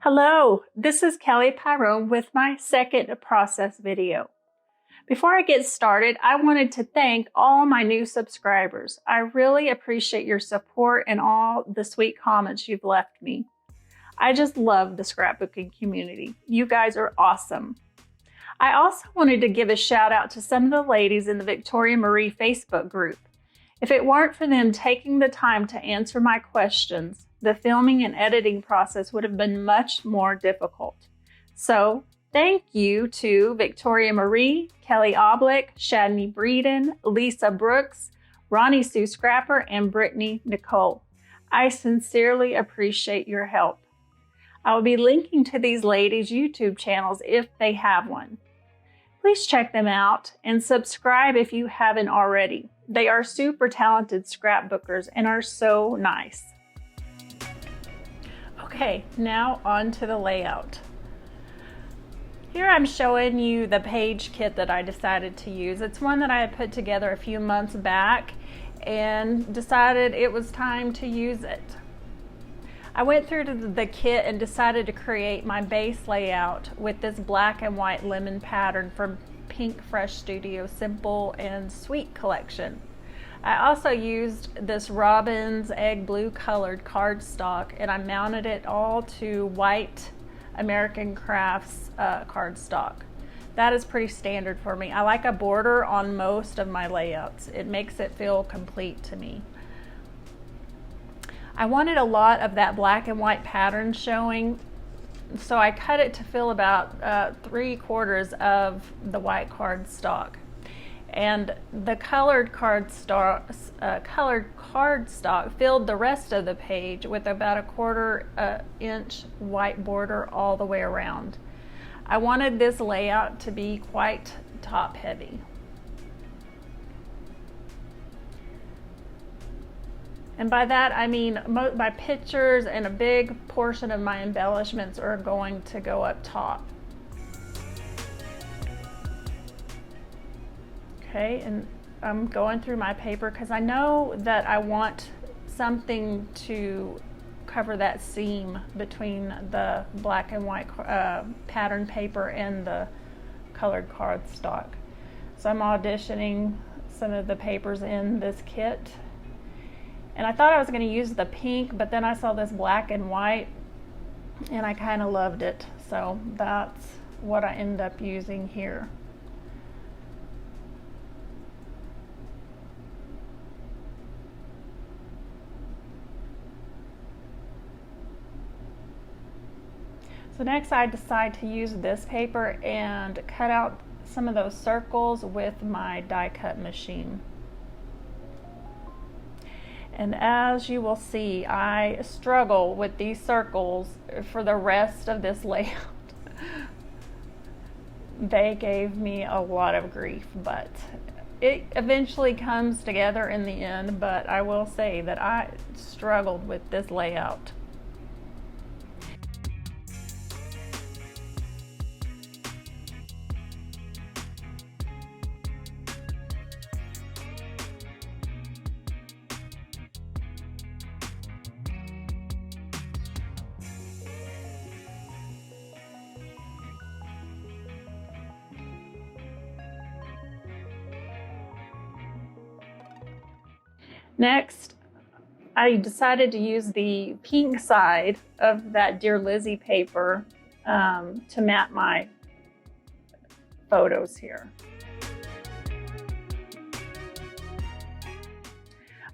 Hello, this is Kelly Pyrone with my second process video. Before I get started, I wanted to thank all my new subscribers. I really appreciate your support and all the sweet comments you've left me. I just love the scrapbooking community. You guys are awesome. I also wanted to give a shout out to some of the ladies in the Victoria Marie Facebook group. If it weren't for them taking the time to answer my questions, the filming and editing process would have been much more difficult. So, thank you to Victoria Marie, Kelly Oblick, Shadney Breeden, Lisa Brooks, Ronnie Sue Scrapper, and Brittany Nicole. I sincerely appreciate your help. I will be linking to these ladies' YouTube channels if they have one. Please check them out and subscribe if you haven't already. They are super talented scrapbookers and are so nice. Okay, now on to the layout. Here I'm showing you the page kit that I decided to use. It's one that I had put together a few months back and decided it was time to use it. I went through to the kit and decided to create my base layout with this black and white lemon pattern from Pink Fresh Studio Simple and Sweet collection. I also used this Robin's egg blue colored cardstock and I mounted it all to white American Crafts cardstock. That is pretty standard for me. I like a border on most of my layouts. It makes it feel complete to me. I wanted a lot of that black and white pattern showing, so I cut it to fill about 3/4 of the white cardstock. And the colored cardstock filled the rest of the page with about a 1/4 inch white border all the way around. I wanted this layout to be quite top heavy. And by that I mean my pictures and a big portion of my embellishments are going to go up top. Okay, and I'm going through my paper because I know that I want something to cover that seam between the black and white pattern paper and the colored cardstock. So I'm auditioning some of the papers in this kit. And I thought I was going to use the pink, but then I saw this black and white and I kind of loved it. So that's what I end up using here. So next I decide to use this paper and cut out some of those circles with my die cut machine. And as you will see, I struggle with these circles for the rest of this layout. They gave me a lot of grief, but it eventually comes together in the end. But I will say that I struggled with this layout. Next, I decided to use the pink side of that Dear Lizzy paper to mat my photos here.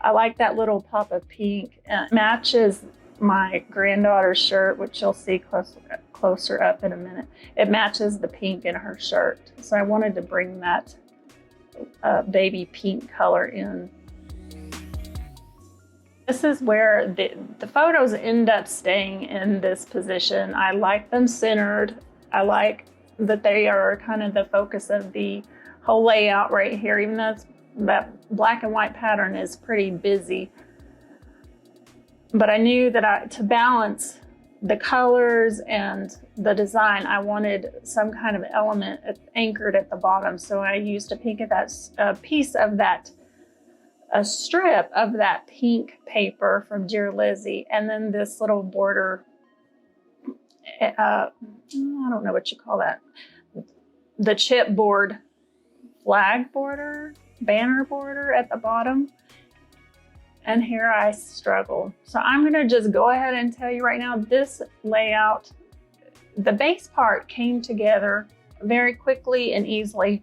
I like that little pop of pink. It matches my granddaughter's shirt, which you'll see closer up in a minute. It matches the pink in her shirt. So I wanted to bring that baby pink color in. This is where the photos end up staying in this position. I like them centered. I like that they are kind of the focus of the whole layout right here, even though that black and white pattern is pretty busy. But I knew that to balance the colors and the design, I wanted some kind of element anchored at the bottom. So I used a piece of that a strip of that pink paper from Dear Lizzy, and then this little border I don't know what you call that. The chipboard flag border, banner border at the bottom. And here I struggle. So I'm gonna just go ahead and tell you right now, this layout, the base part came together very quickly and easily.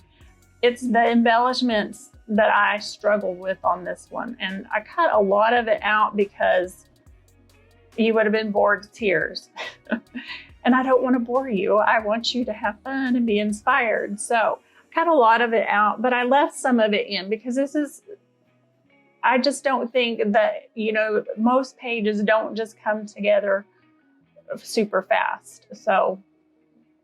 It's the embellishments that I struggled with on this one. And I cut a lot of it out because you would have been bored to tears. And I don't want to bore you. I want you to have fun and be inspired. So I cut a lot of it out, but I left some of it in because I just don't think that, most pages don't just come together super fast. So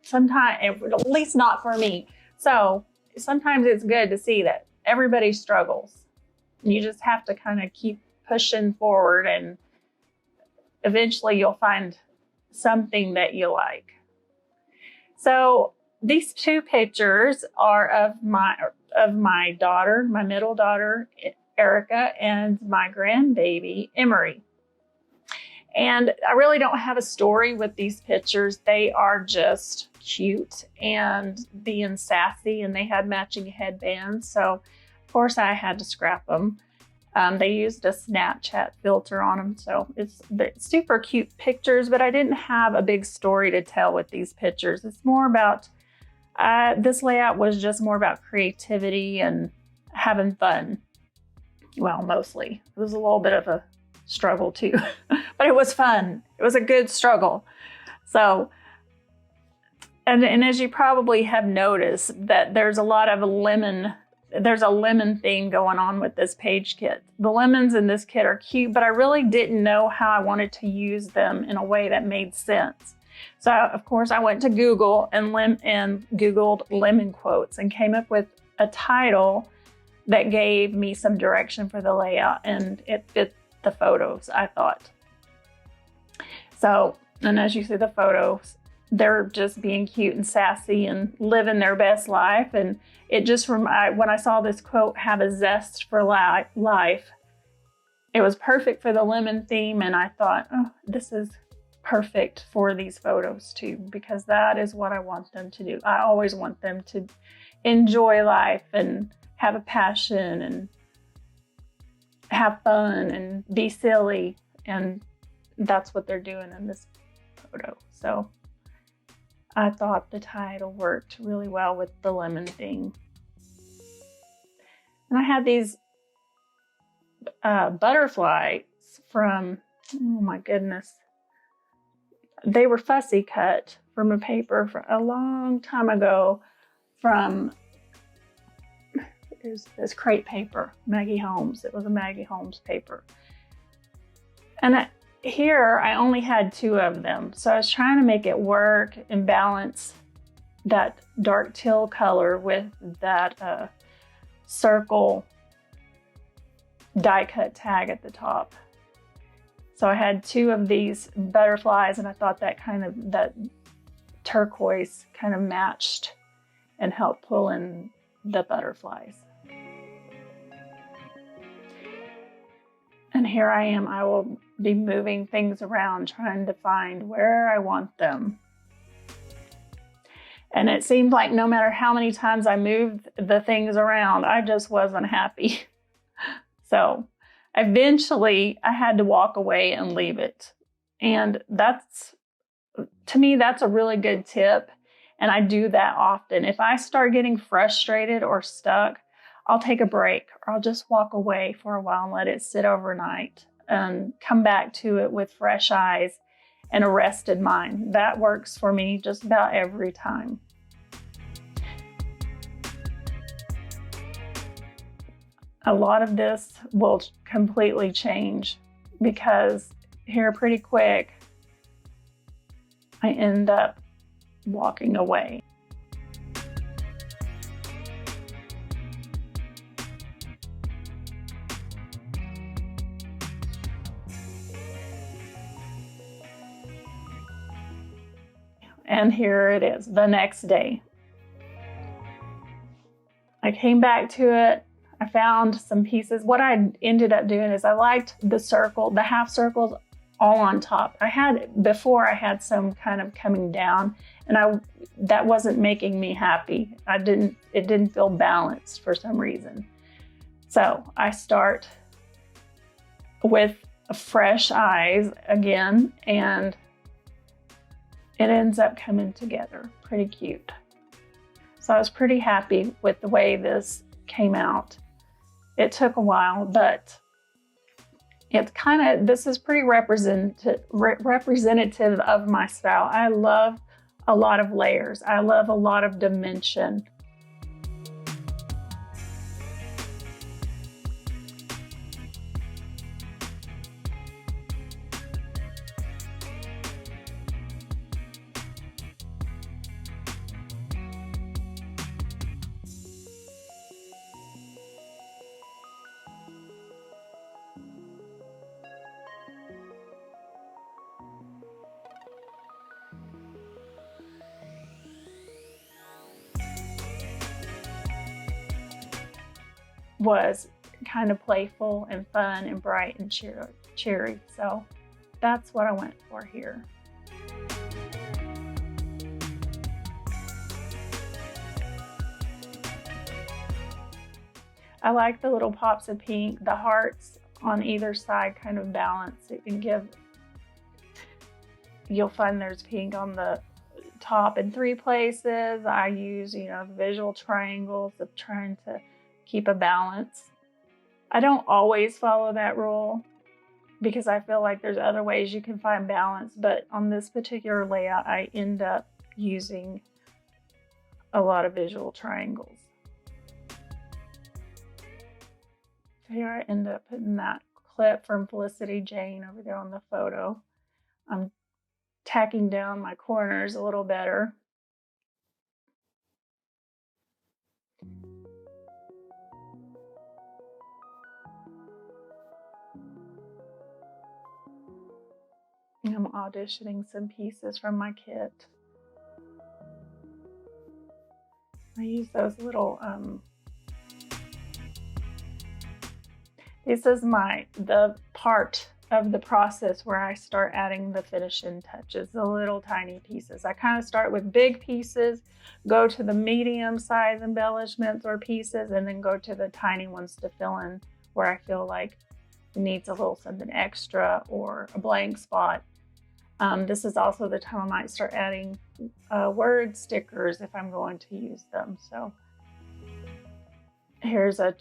sometimes, at least not for me. So sometimes it's good to see that everybody struggles. You just have to kind of keep pushing forward, and eventually you'll find something that you like. So these two pictures are of my daughter, my middle daughter, Erica, and my grandbaby, Emery. And I really don't have a story with these pictures. They are just cute and being sassy, and they had matching headbands. So of course I had to scrap them. They used a Snapchat filter on them. So it's super cute pictures, but I didn't have a big story to tell with these pictures. It's more about, this layout was just more about creativity and having fun. Well, mostly. It was a little bit of a struggle too, but it was fun. It was a good struggle. So, and as you probably have noticed, that there's a lot of there's a lemon theme going on with this page kit. The lemons in this kit are cute, but I really didn't know how I wanted to use them in a way that made sense. So of course I went to Google and Googled lemon quotes and came up with a title that gave me some direction for the layout, and it fit the photos, I thought. So, and as you see the photos, they're just being cute and sassy and living their best life. And it just, when I saw this quote, have a zest for life, it was perfect for the lemon theme. And I thought, oh, this is perfect for these photos too, because that is what I want them to do. I always want them to enjoy life and have a passion and have fun and be silly. And that's what they're doing in this photo. So I thought the title worked really well with the lemon thing. And I had these butterflies from, oh my goodness, they were fussy cut from a paper from a long time ago from, it was this crepe paper, Maggie Holmes. It was a Maggie Holmes paper. And here I only had 2 of them. So I was trying to make it work and balance that dark teal color with that circle die cut tag at the top. So I had 2 of these butterflies, and I thought that turquoise kind of matched and helped pull in the butterflies. And here I am, I will be moving things around, trying to find where I want them. And it seemed like no matter how many times I moved the things around, I just wasn't happy. So eventually I had to walk away and leave it. And to me, that's a really good tip. And I do that often. If I start getting frustrated or stuck, I'll take a break, or I'll just walk away for a while and let it sit overnight and come back to it with fresh eyes and a rested mind. That works for me just about every time. A lot of this will completely change because here pretty quick, I end up walking away. And here it is, the next day. I came back to it. I found some pieces. What I ended up doing is I liked the half circles all on top. Before I had some kind of coming down, and that wasn't making me happy. It didn't feel balanced for some reason. So I start with fresh eyes again, and it ends up coming together pretty cute. So I was pretty happy with the way this came out. It took a while, but this is pretty representative of my style. I love a lot of layers. I love a lot of dimension. Was kind of playful and fun and bright and cheery. So that's what I went for here. I like the little pops of pink. The hearts on either side kind of balance it and you'll find there's pink on the top in 3 places. I use, visual triangles of trying to keep a balance. I don't always follow that rule because I feel like there's other ways you can find balance, but on this particular layout, I end up using a lot of visual triangles. So here I end up putting that clip from Felicity Jane over there on the photo. I'm tacking down my corners a little better. I'm auditioning some pieces from my kit. I use those little, this is the part of the process where I start adding the finishing touches, the little tiny pieces. I kind of start with big pieces, go to the medium size embellishments or pieces, and then go to the tiny ones to fill in where I feel like it needs a little something extra or a blank spot. This is also the time I might start adding word stickers if I'm going to use them. So here's a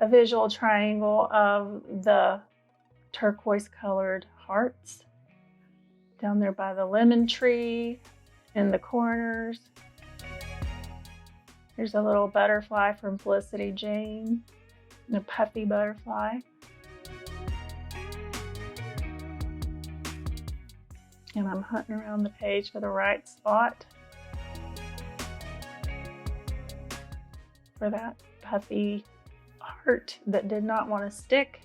visual triangle of the turquoise colored hearts down there by the lemon tree in the corners. Here's a little butterfly from Felicity Jane, a puffy butterfly. And I'm hunting around the page for the right spot for that puffy heart that did not want to stick.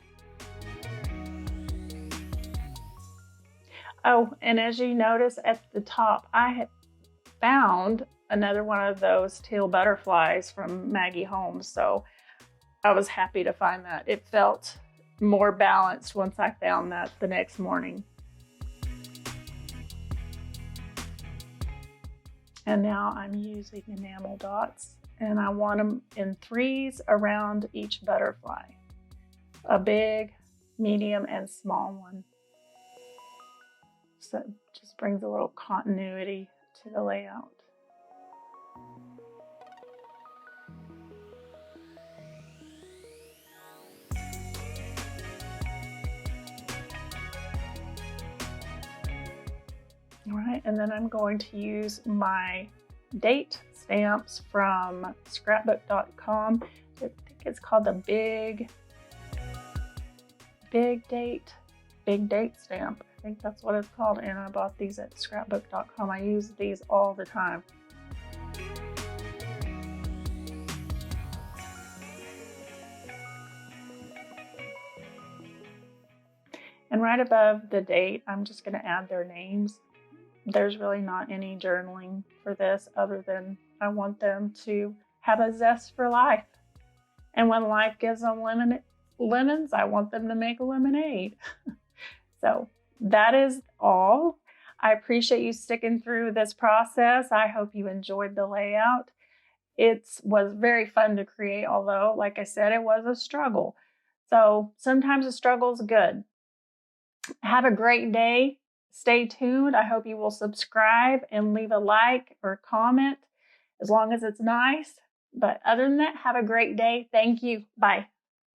Oh, and as you notice at the top, I had found another one of those teal butterflies from Maggie Holmes. So I was happy to find that. It felt more balanced once I found that the next morning. And now I'm using enamel dots, and I want them in 3s around each butterfly. A big, medium, and small one. So it just brings a little continuity to the layout. All right, and then I'm going to use my date stamps from Scrapbook.com. I think it's called the Big Date stamp. I think that's what it's called, and I bought these at Scrapbook.com. I use these all the time. And right above the date, I'm just going to add their names. There's really not any journaling for this other than I want them to have a zest for life. And when life gives them lemons, I want them to make a lemonade. So that is all. I appreciate you sticking through this process. I hope you enjoyed the layout. It was very fun to create, although, like I said, it was a struggle. So sometimes a struggle is good. Have a great day. Stay tuned. I hope you will subscribe and leave a like or comment as long as it's nice. But other than that, have a great day. Thank you. Bye.